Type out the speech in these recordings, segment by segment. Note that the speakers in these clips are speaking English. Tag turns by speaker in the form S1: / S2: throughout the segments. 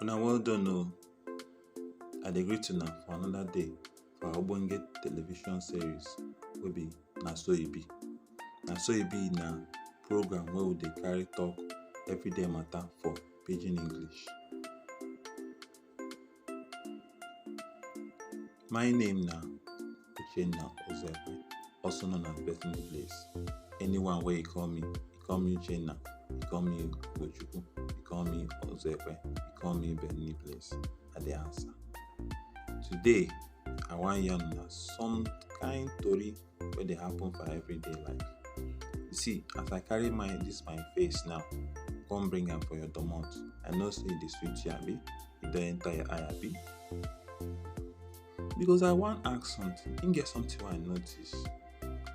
S1: Una well done I dey greet una for another day for our ogbonge television series wey be Na So E Be. Na So E Be na program wey we dey carry talk everyday matter for pidgin English. My name na Uchenna Ozekwe, also known as Bethany Place. Anyone wey you call me Uchenna, you call me Ugochukwu, you call me Ozekwe, you call me Bethany Place, I dey answer. Today, I wan yarn una some kind tori wey dey happen for everyday life. You see, as I carry my face now, come bring am for your domot. I know say e dey sweet you abi, e don enter your eye abi. Because I wan ask something, e get something wey I notice.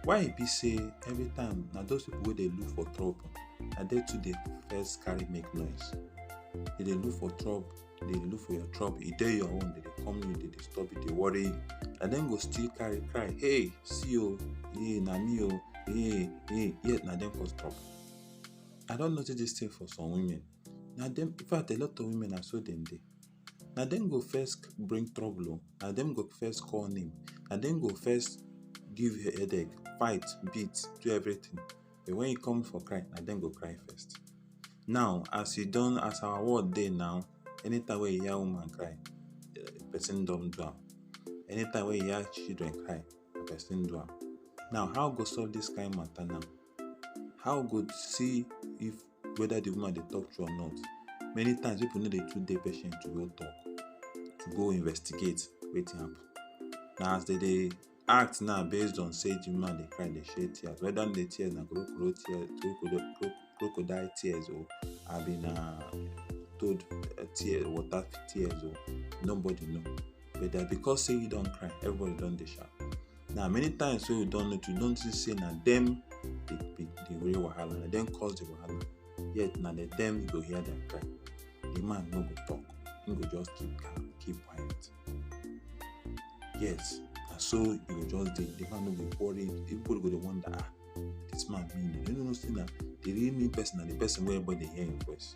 S1: Why e be say every time na those people wey dey look for trouble, na dem too dey first carry make noise. They dey look for trouble, they dey look for your trouble. E dey your own, they dey come you, they disturb you, they worry you. And then go still cry, hey, see oh, hey, na me oh, hey, yet na them cause trouble. I don't notice this thing for some women. Na them, in fact, a lot of women are so dem dey. Na them go first bring trouble, na them go first call name, na them go first give you headache, fight, beat, do everything. But when you come for cry, na them go cry first. Now, as our world dey now, anytime when you hear woman cry, person don do am. Anytime when you hear children cry, person do am. Now, how go solve this kind matter now? How go see if whether the woman dey talk true or not? Many times people no dey too dey patient to go talk, to go investigate wetin happen. Now, as they dey act now based on say the woman dey cry, dey shed tears, whether the tears na crocodile tears or abi na toad tears, water tears or nobody know. But that because say you don cry, everybody don dey shout. Now many times wey you don't know, you don't say na them the real wahala, na them cause the wahala. Yet na them you go hear them cry. The man no go talk, he go just keep calm, keep quiet. Yes, and so you go just dey, the man no go worry. People go dey wonder, this man mean, you know say na the real mean person na the person where everybody hear him voice.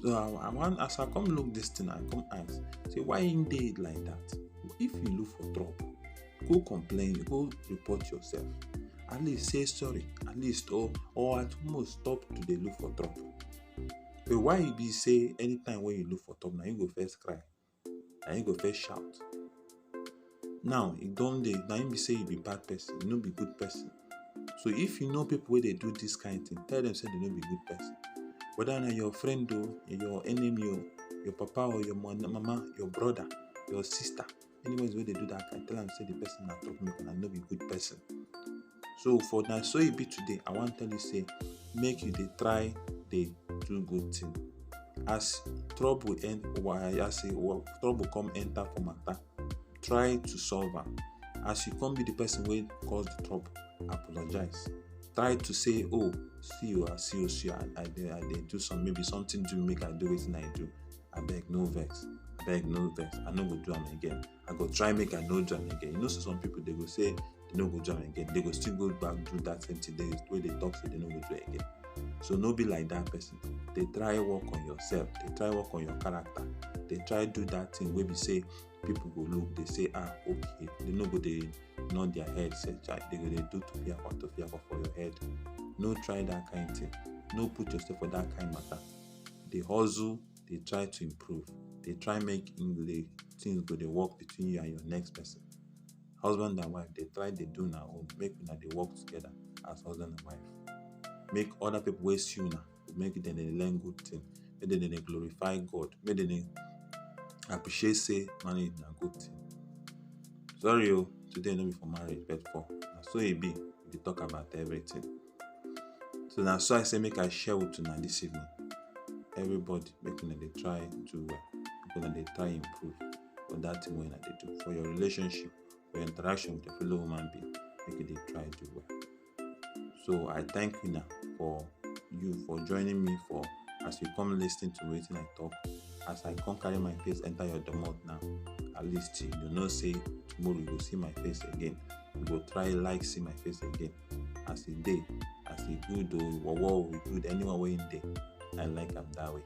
S1: So I want, as I come look this thing, I come ask, say why him dey like that? If you look for trouble, go complain, go report yourself. At least say sorry, at least or at most stop to dey look for trouble. But why e be say anytime when you look for trouble, now you go first cry, now you go first shout. Now it don't dey, now you be say you be bad person, you no be good person. So if you know people where they do this kind of thing, tell them say they no be good person. Whether na your friend or your enemy or your papa or your mama, your brother, your sister, anyways where they do that kind, tell them say the person na troublemaker and no be good person. So for Na So E Be today, I want to tell you say make you dey try dey do good thing. As trouble trouble come enter for matter, try to solve am. As you come be the person wey cause the trouble, apologize. Try to say, oh, see, I dey do some, maybe something do make I do wetin I do. Abeg no vex, I no go do am again. I go try make I no do am again. You know, so some people they go say they no go do am again. They go still go back do that same thing where they talk say they no go do it again. So no be like that person. They try work on yourself. They try work on your character. They try do that thing where we say people go look, they say, okay. They no go they nod their head, say they go they do to for your head. No try that kind of thing. No put yourself for that kind of matter. They hustle, they try to improve. They try make the things go they work between you and your next person. Husband and wife, they try they do now, make they work together as husband and wife. Make other people waste you now, make them they learn good thing, make them they glorify God, make them they appreciate say marriage na good thing. Sorry, today no be for marriage, but for Na So E Be, we talk about everything. So now so I say make I share with you now this evening. Everybody make una they try do well, make una they try improve for that thing when they do. For your relationship, for your interaction with your fellow human being, make they try do well. So I thank you now for joining me for as you come listening to wetin I talk. As I come carry my face enter your domot now, at least you know say tomorrow you go see my face again. You go try like see my face again. As a day, as a good or we good, anyone way in day, I like am that way.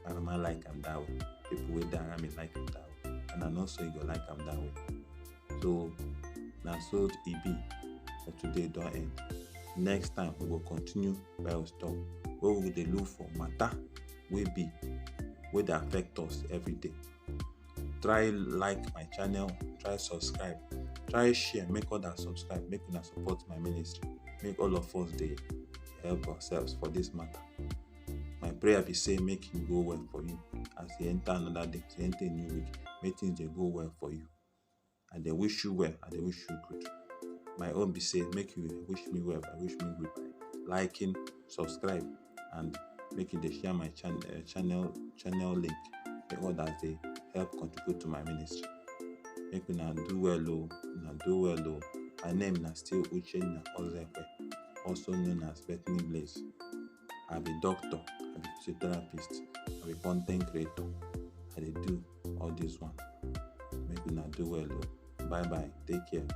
S1: Mama like am that way. People wey dey around me like am that way. And I know so you go like am that way. So na so e be for today don end. Next time we go continue Bible talk where we go dey look for matter wey dey affect us every day. Try like my channel, try subscribe, try share, make others subscribe, make una support my ministry, make all of us dey help ourselves for this matter. My prayer be say make e go well for you as you enter another day, as you enter a new week, make things dey go well for you. I dey wish you well, I dey wish you good. My own be say make you wish me well, I wish me good by liking, subscribe, and make you dey share my channel link, make others dey help contribute to my ministry. Make una do well o, una do well o. My name na still Uchenna Ozekwe, also known as Bethany Blaze. I be doctor, I be physiotherapist, I be content creator. I dey do all this one. Make una do well o. Bye bye, take care.